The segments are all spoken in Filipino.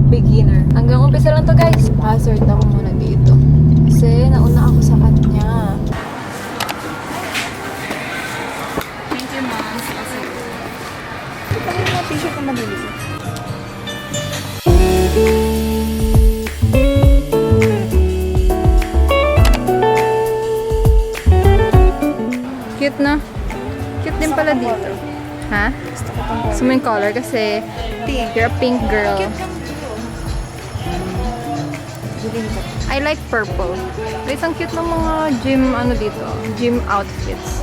beginner. Hanggang umpisa lang to guys. Hazard ako muna dito. Kasi nauna ako sa kanya. Thank you, mom. Ito yung mga t-shirt na maliliit. Cute na. Cute din pala dito. Ha? Gusto mo yung color kasi Pink. you're a pink girl. Cute yung Bilhin ko. I like purple. Guys, ang cute ng mga gym outfits.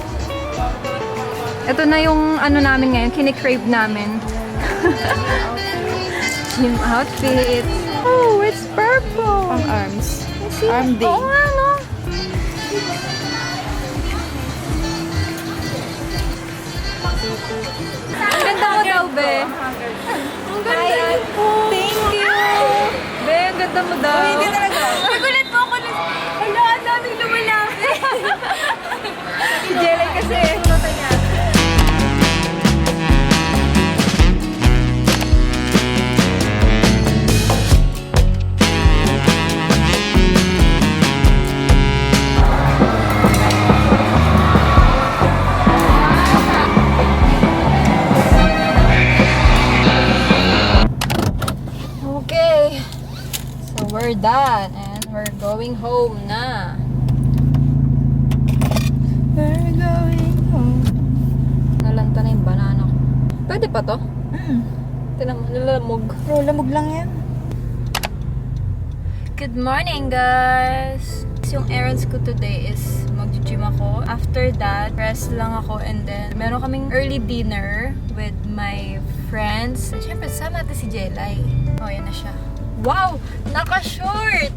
Ito na yung namin ngayon, kinikrave namin. Gym outfits. Oh, it's purple. Pang arms. See? Arm day. Oo nga, no? Ang ganda mo daw, be. Ang ganda po. Thank you! Be, ang ganda mo daw. Hindi talaga. Nagulat po ako na, hala, ang daming lumalaki. Si Jelay kasi, nota niya. Okay. So, we're done. And we're going home na. We're going home. Nalanta na yung banana ko. Pwede pa to? Tinan mo, nilalamog. Bro, lamog lang yan. Good morning, guys! Yung errands ko today is mag-gym ako. After that, rest lang ako and then meron kaming early dinner with my friends. Siyempre, sama natin si Jelay. Oh, yan na siya. Wow! Naka-short!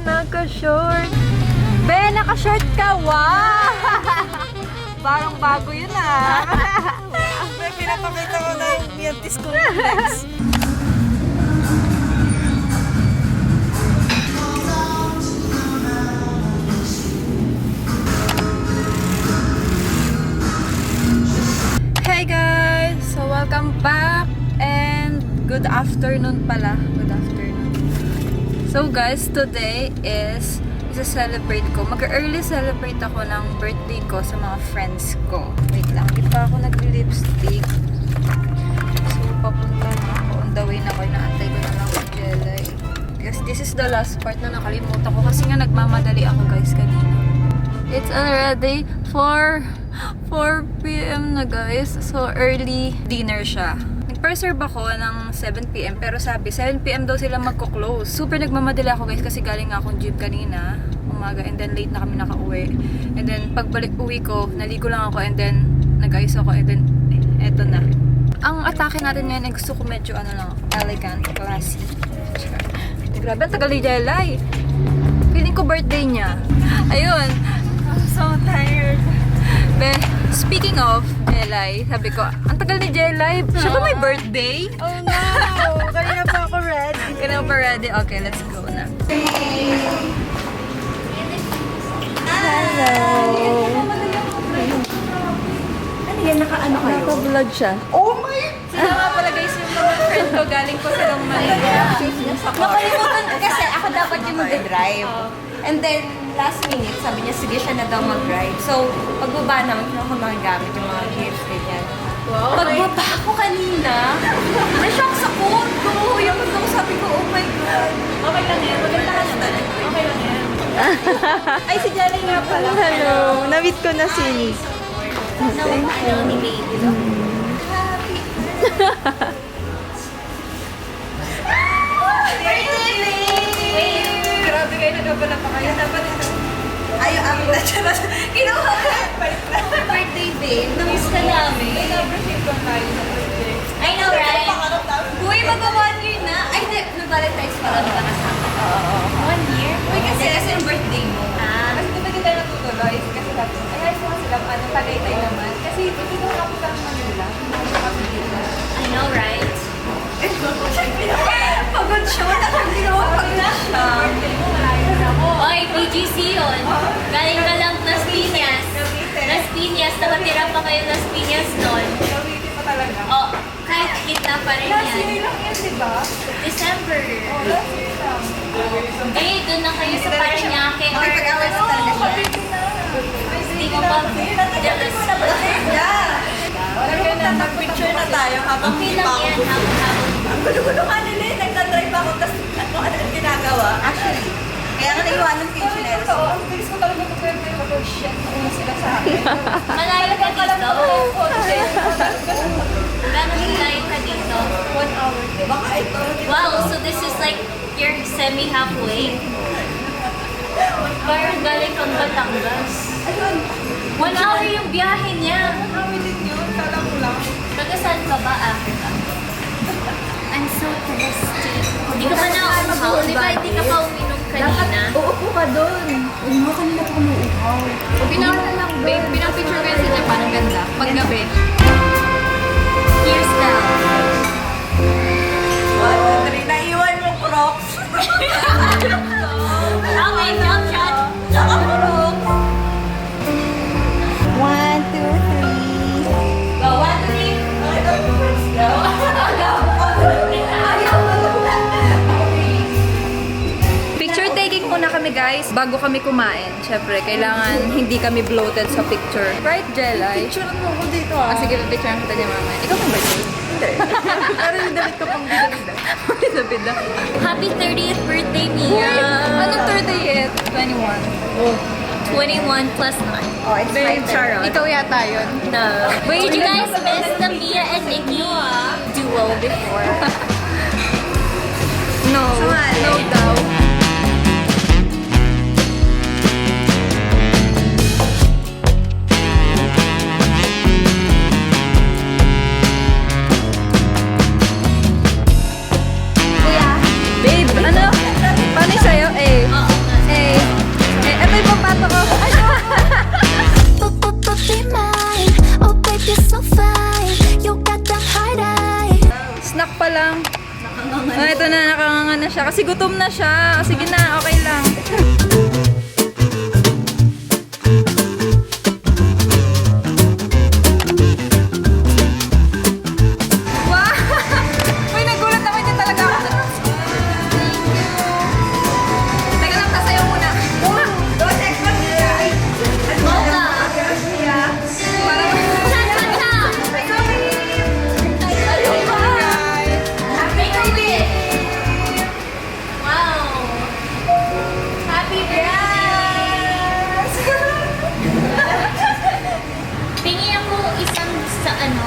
Naka-short! Be, naka-short ka! Wow! Parang bago yun ah! May pinapakita ko na yung Miantis ko legs. Hey guys! So welcome back and good afternoon pala. Good afternoon. So guys, today is isa-celebrate ko. Mag-early celebrate ako ng birthday ko sa mga friends ko. Wait lang, hindi pa ako nag-lipstick. So papunta na ako. On the way na ako. Inaantay ko na lang si Jelay. Because this is the last part na nakalimutan ko. Kasi nga nagmamadali ako guys kanina. It's already 4 p.m. na guys. So, early dinner siya. Nag-preserve ako ng 7 p.m. Pero sabi, 7 p.m. daw sila magko-close. Super nagmamadali ako guys kasi galing nga akong gym kanina. Umaga and then late na kami nakauwi. And then pagbalik uwi ko, naligo lang ako and then nag-ayos ako and then eto na. Ang atake natin ngayon ay gusto ko medyo elegant, classy. Grabe, ang tagal ni Jelay. Feeling ko birthday niya. Ayun. I'm so tired. Be, speaking of Jelay, sabi ko, ang tagal ni Jelay. Siya ba may birthday? Oh no! Kanina pa ako ready. Kanina pa ready? Okay, let's go na. Hello! Ano yan? Naka-ano kayo? Naka-vlog siya. Oh my! Sila nga pala guys yung mga friend ko galing po silang Manila. Nakalimutan kasi ako dapat yung mag-drive. And then, last minute, sabi niya, sige siya na daw mag-drive. So, pagbaba naman, kinuha ko mga gamit, yung mga gifts, ganyan. Wow, Pagbaba ko kanina, na-shock sa coat ko. Yung ko, sabi ko, oh my God. Okay lang yan. Maganda ka naman. Okay lang yan. Ay, si Jelly nga pala. Hello! Na-meet ko na si Nick. Ano ni baby. Grabe kayo, nagabala pa kayo. Dapat ito. Ayaw, amin na siya. Kinuha ko. Birthday, babe. Namiss ka namin. Nag-appreciate ko tayo sa birthday. I know, right? Uy, mag-1 year na. Ay, hindi. Nag-Valentine's pala na kasama. Oo. 1 year? Uy, kasi yung birthday mo. Kasi doon na tayo natutuloy. Kasi dapat, ayos mo sila, Tagaytay naman. Kasi ito na ako sa Manila. I know, right? Pagod siya. Nakaginawa na siya. Oy, PGC yun. Galing ka lang Las Piñas. Las Piñas. Nakatira pa kayo Las Piñas nun. talaga. Oh, kahit gitna pa rin Last yan. year lang yan, di ba? December. Last year lang. Eh, doon na kayo sa Paranaque or Oo, kapit na. hindi mo ba? Jealous na ba? Wala ka na, mag-picture na tayo habang Okay hindi lang pa ako. yan, habang Ang gulo-gulo ka nila eh. Nagdadrive ako, tapos ano ang ginagawa. Actually, kaya nga naiwanan ko yung chinelas. Oo, ang bilis ko talaga mag-prepare ako. Shit, nauna sila sa akin. malayo ka dito. Kotse. Gano'n malayo ka dito? 1 hour. Baka ito. Wow, so this is like you're semi-halfway? Parang galing kang Batangas. Ayun. 1 hour yung biyahe niya. Kami din yun. Kala ko lang. Taga saan ka ba, Africa? I'm so thirsty. Hindi ka pa nauuhaw? Di ba hindi ka pa uminom kanina? Uupo ka doon. Uminom kanina pa kami uuhaw. Babe, pinang-picture ko yan sa Japan. Ang ganda. Paggabi. Here's the... Naiwan yung Crocs. Okay, jump shot. Tsaka Crocs. 1, 2, 3. Go, 1, 2, 3. Picture taking muna kami guys bago kami kumain. Siyempre, kailangan hindi kami bloated sa picture. Right, Jelay? Picture mo ako dito ah. Sige, picture kita niya mamaya. Ikaw pang birthday? Hindi. Pero yung damit ko pang bida-bida. Bida-bida. Happy 30th birthday, Mia. Anong 30th? 21. 21 plus 9. Oh, it's Very my turn. charot. Ikaw yata yun. No. Wait, did you guys miss the Mia and Nikki duo before? No. Sumali. No daw. Babe, ano? Paano yung sayo? Oo. Ito yung papato ko. Be mine, oh baby, you're so fine. You got the heart eye. Snack pa lang. Ito na, nakanganga na siya. Kasi gutom na siya. Sige na, okay lang. Wow! Uy, nagulat naman niya talaga ako. Thank you. Teka lang, tasayaw muna. Don't expect me guys. Mocha. Parang... Cha-cha-cha. Make a wish. Wow. Happy birthday. Pingi ako isang sa ano.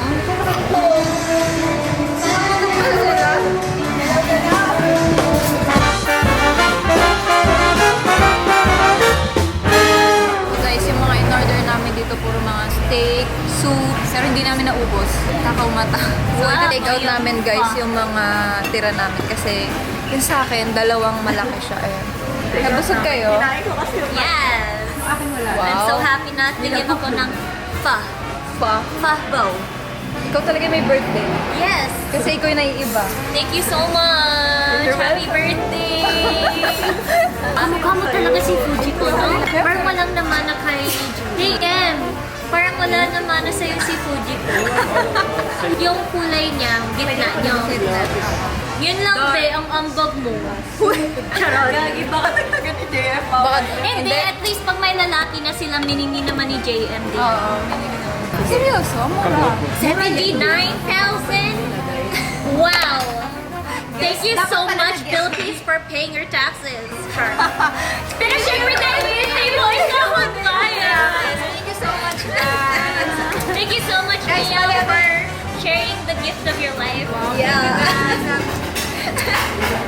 Guys, yung mga in-order namin dito puro mga steak, soup, pero hindi namin naubos. Takaw mata. So, Wow, ita-take out ayun namin guys pa. yung mga tira namin kasi yung sa akin, dalawang malaki siya. Ayan. Nabusog kayo? Kinain ko kasi yung Yes. akin wala. Wow. I'm so happy na tingin ako ng fa. Pa. Fa bow. Ikaw talaga may birthday. Yes. Kasi ikaw yung naiiba. Thank you so much. You're Happy birthday. Mukha mo talaga si Fujiko, no? Parang walang naman na kay JM. Parang wala naman na sa'yo si Fujiko. Yung kulay niya, gitna niyo. Yun lang, be, ang ambag mo. Charot. Gagi, baka tagtagan ni JF. Baka, Hindi, at least pag may lalaki na sila, miningin naman ni JM din. Oo. Seryoso? Mura. 79,000? Wow! Thank you so much, Philippines, for paying your taxes. Sure. Pero syempre dahil birthday mo, ikaw magbayad. Thank you so much, guys. Thank you so much, Mia, for sharing the gift of your life. Yeah.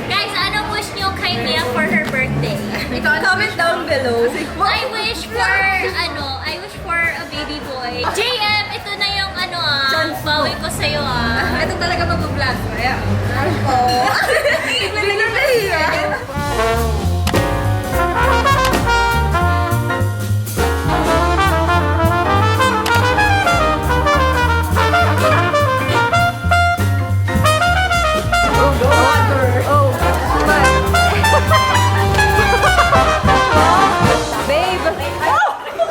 Guys, ano wish nyo kay Mia for her birthday? Comment down below. I wish for a baby boy. JM, ito na yung bawi ko sa'yo Ito talaga mag-vlog. Kaya. Bigla na nahiya. Babe!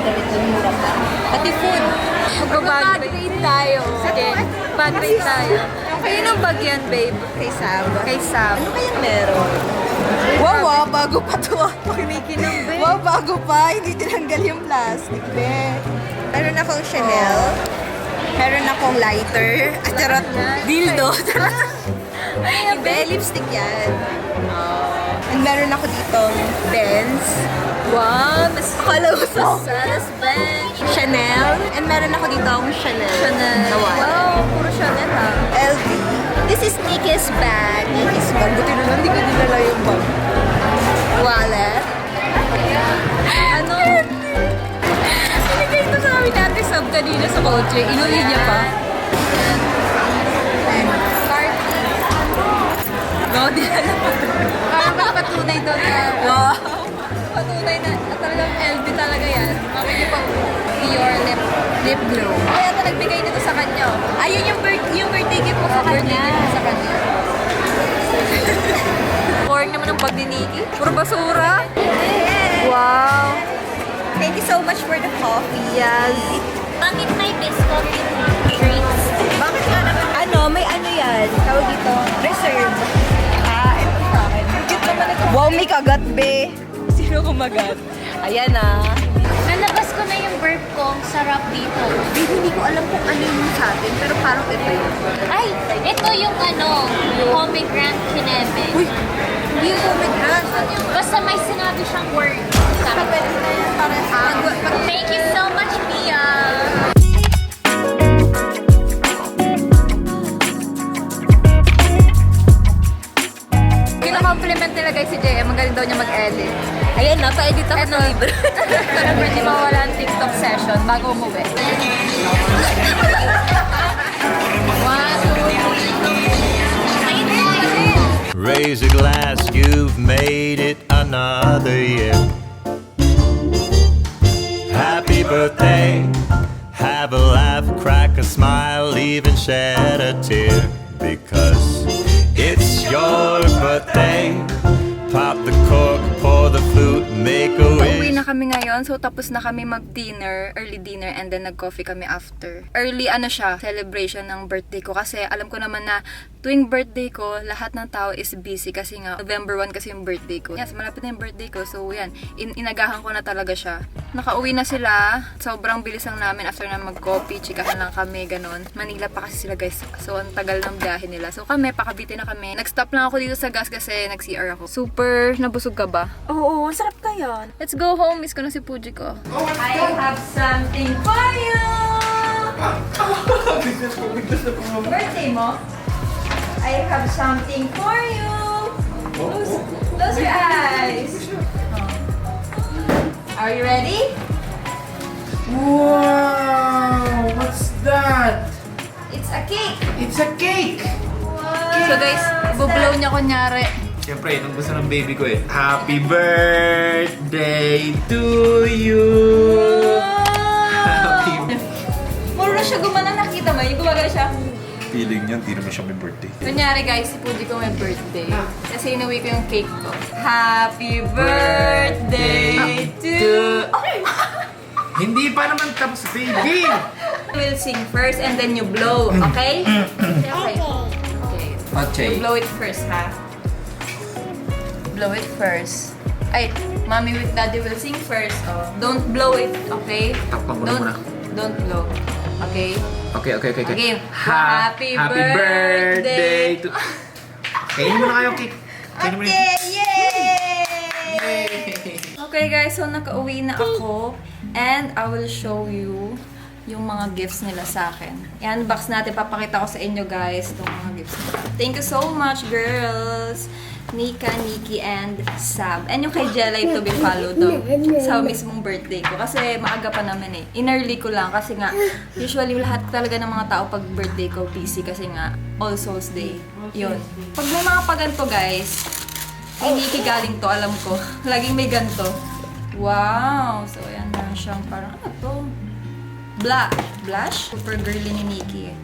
damit doon, mura pa. Pati food. Mag-bag rate tayo. Sige, bag rate tayo. Kayo ng bag yan, babe? Kay Sam. Kay Sam. Ano kayang meron? Wow, bago pa to. Kinikinang, babe. Wow, bago pa. Hindi tinanggal yung plastic, be. Meron akong Chanel. Meron akong lighter. At charot, dildo. Hindi, lipstick yan. And meron ako ditong Benz. Wow, mas Akala mo sa Salas bench. Chanel. And meron ako ditong Chanel. Chanel. Na wallet. Wow, puro Chanel ha. LV. This is Nikki's bag. Nikki's bag. Buti na lang, hindi ko dinala yung bag. Wallet. Ano? Binigay ito sa amin natin sub kanina sa kotse. Inuwi niya pa. And Car keys. No, di alam mo. Parang pala patunay daw na. wow. Patunay na talagang LV talaga yan. Mami niyo pang Dior lip glow. Kaya ito nagbigay nito sa kanya. Ayun yung birthday gift mo sa Birthday kanya. gift sa kanya. Boring naman ang bag ni Nikki. Puro basura. Wow. Thank you so much for the coffee. Yes. Bakit may biscuit treats? Bakit nga naman? Ano, may ano yan? Tawag dito, reserve. Ito sa akin. Cute naman ito. Wow, may kagat, be. Sino kumagat? Ayan Nalabas ko na yung burp ko. Ang sarap dito. Babe, hindi ko alam kung ano yung sa atin, pero parang ito yun. Ay, ito yung pomegranate kineme. Uy, hindi yung pomegranate. Basta may sinabi siyang word. Pwede na yan para sa Thank you so much, Mia. Kina-compliment nila guys si JM. Magaling daw niya mag-edit. Ayan na, pa-edit ako ng libro. Pero pwede mawala ang TikTok session bago umuwi. Raise a glass, you've made it another year. Happy birthday, have a laugh, crack a smile, even shed a tear. Because it's your birthday. Pop the cork, pour the flute, make a Pauwi wish. na kami ngayon. So, tapos na kami mag-dinner, early dinner, and then nag-coffee kami after. Early, celebration ng birthday ko. Kasi alam ko naman na tuwing birthday ko, lahat ng tao is busy kasi nga, November 1 kasi yung birthday ko. Yes, malapit na yung birthday ko. So, yan. Inagahan ko na talaga siya. Nakauwi na sila. Sobrang bilis lang namin after na mag-coffee. Chikahan lang kami, ganun. Manila pa kasi sila, guys. So, ang tagal ng biyahe nila. So, kami, pakabiti na kami. Nag-stop lang ako dito sa gas kasi nag-CR ako. Super nabusog ka ba? Oo, sarap ka yan. Let's go home. Miss ko na si Puji ko. I have something for you! Birthday mo? I have something for you! Close your eyes! Are you ready? Wow! What's that? It's a cake! It's a cake! So guys, bublow niya kunyari. Siyempre, itong gusto ng baby ko eh. Happy birthday to you! Happy Muro na siya gumana, nakita mo? Yung gumagana siya. feeling niya, hindi naman siya may birthday. Kunyari guys, si Puji ko may birthday. Kasi inuwi ko yung cake ko. Happy birthday to... Hindi pa naman tapos, baby! We'll sing first and then you blow, okay? Okay. Okay. You blow it first, ha? Blow it first. Ay, mommy with daddy will sing first. Oh. Don't blow it, okay? Takpan mo na Don't, muna. don't blow. Okay? Okay. Again. Happy birthday to... Kainin mo na kayo, cake. Kainin mo na Okay, yay! Okay guys, so nakauwi na ako. And I will show you yung mga gifts nila sa akin. I-unbox natin, papakita ko sa inyo guys itong mga gifts nila. Thank you so much girls! Nika, Nikki, and Sab. And yung kay Jelay to be followed sa mismong birthday ko. Kasi maaga pa naman eh. In-early ko lang kasi nga, usually lahat talaga ng mga tao pag birthday ko busy kasi nga All Souls Day. Yun. Pag may mga paganto guys, kay Nikki galing to, alam ko. Laging may ganto. Wow! So ayan na siyang parang, ano to? Black. Blush? Super girly ni Nikki.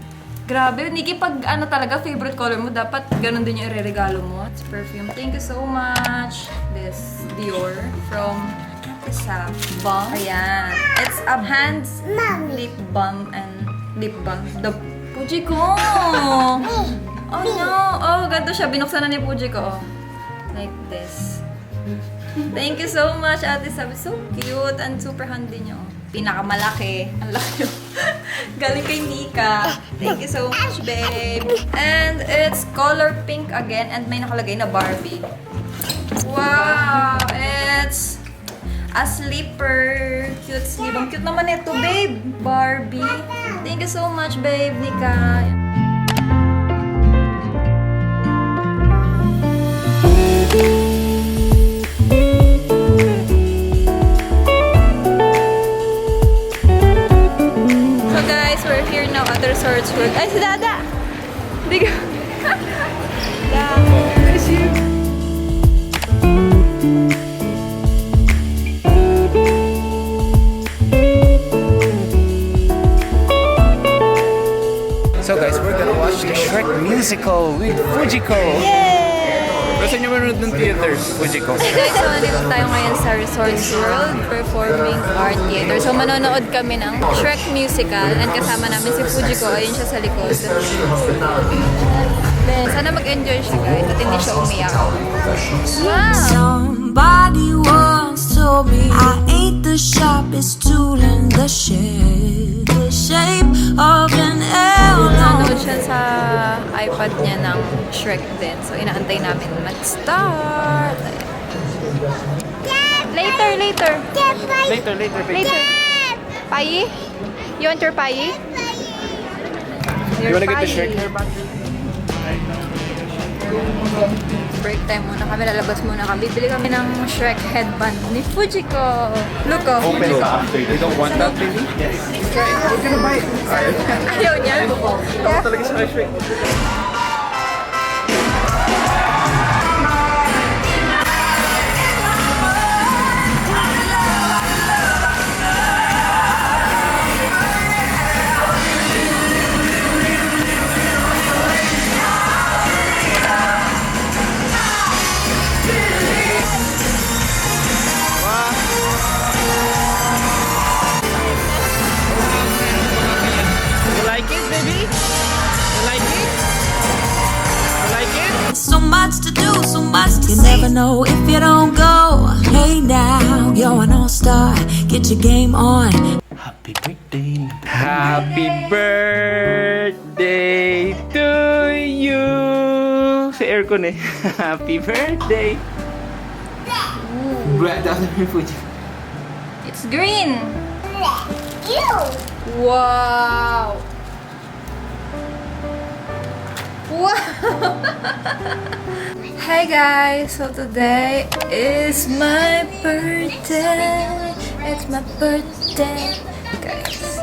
Grabe, Nikki, pag ano talaga, favorite color mo, dapat ganun din yung ireregalo mo. It's perfume. Thank you so much. This Dior from Sab. Ayan. It's a hands lip balm and lip balm. The Fujiko! Oh no! Oh, ganito siya. Binuksan na ni Fujiko. Oh. Like this. Thank you so much, Ate Sabi. So cute and super handy niyo. Pinakamalaki. Ang laki. Galing kay Mika. Thank you so much, babe. And it's color pink again and may nakalagay na Barbie. Wow! It's a slipper. Cute sleeve. Ang cute naman ito, babe. Barbie. Thank you so much, babe, Nika. So guys, we're here now at the Resorts World. Ay, si Dada! Hindi ka. Dada, miss you. So guys, we're gonna watch the Shrek musical with Fujiko. Gusto niyo manood ng theater, Fujiko? Guys, so nandito tayo ngayon sa Resorts World Performing Art Theater. So manonood kami ng Shrek musical and kasama namin si Fujiko. Ayun siya sa likod. Then, sana mag-enjoy siya guys at hindi siya umiyak. Wow! Somebody once told me I ain't the sharpest tool in the shed. The shape of an L. Nanonood siya sa iPad niya ng Shrek din. So inaantay namin mag-start. Later. Payi? You want your Payi? You wanna get the Shrek hairband? Break time muna kami, lalabas muna kami. Bibili kami ng Shrek headband ni Fujiko. Look oh. Open ka after. You don't want that, baby? Yes. Try it. We're gonna buy it. Ayaw niya. Ako talaga sa Shrek. So much to do, so much to see. You never know if you don't go. Hey now, you're an all-star. Get your game on. Happy birthday. Happy birthday to you. Sa aircon eh. Happy birthday. It's green. Wow. Hi guys, so today is my birthday. It's my birthday, guys.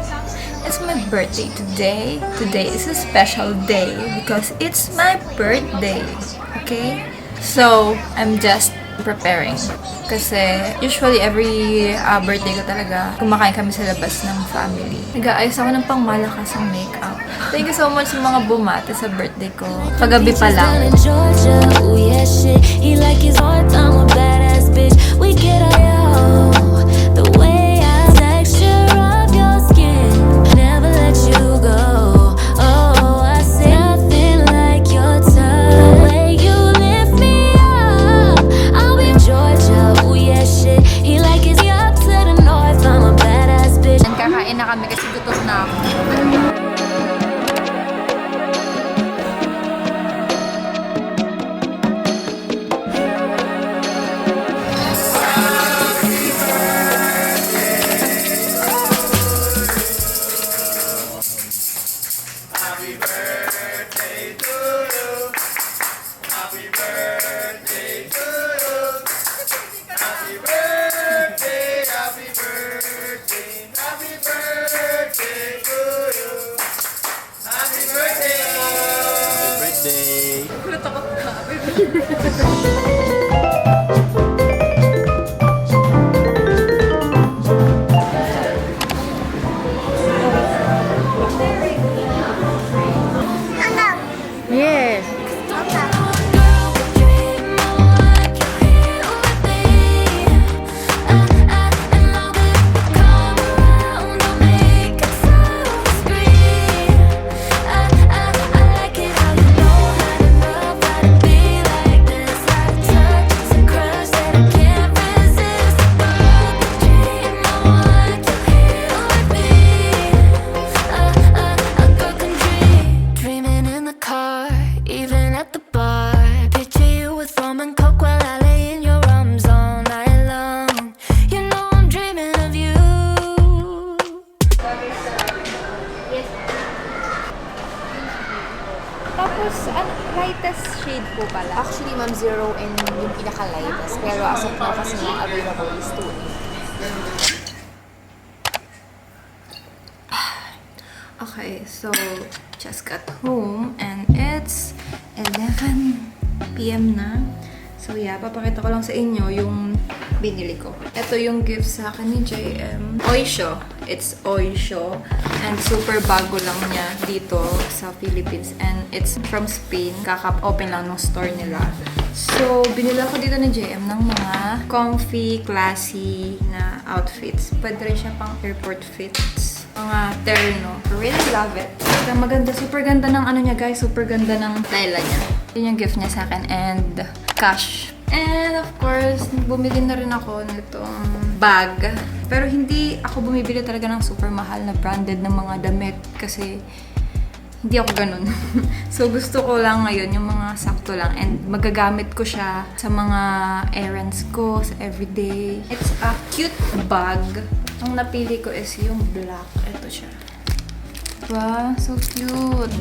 It's my birthday today. Today is a special day because it's my birthday. Okay? So, I'm just preparing. Kasi usually every birthday ko talaga, kumakain kami sa labas ng family. Nag-aayos ako ng pangmalakasang makeup. Thank you so much sa mga bumate sa birthday ko. Kagabi pa lang. Down in Georgia, ooh yeah shit. He like his heart, I'm a badass bitch. We get out. The way I texture of your skin, never let you go. Oh, I say nothing like your touch. The way you lift me up, I'll be Georgia, ooh yeah shit. He like his up to the north, I'm a badass bitch. And kakain na kami kasi gutom na ako. Yes. Lightest shade po pala. Actually, ma'am, 0 and yung pinaka-lightest. Pero as of now, kasi yung available is 2. Okay, so just got home and it's 11 p.m. na. So yeah, papakita ko lang sa inyo yung binili ko. Ito yung gift sa akin ni JM. Oysho. It's Oysho. And super bago lang niya dito sa Philippines. And it's from Spain. Kaka-open lang ng store nila. So, binili ako dito ni JM ng mga comfy, classy na outfits. Pwede rin siya pang airport fits. Mga terno. I really love it. Maganda. Super ganda ng ano niya, guys. Super ganda ng tela niya. Yun yung gift niya sa akin. And cash. And of course, bumili na rin ako nitong bag. Pero hindi ako bumibili talaga ng super mahal na branded ng mga damit kasi hindi ako ganun. So gusto ko lang ngayon yung mga sakto lang and magagamit ko siya sa mga errands ko, sa everyday. It's a cute bag. Ang napili ko is yung black. Ito siya. Wow, so cute!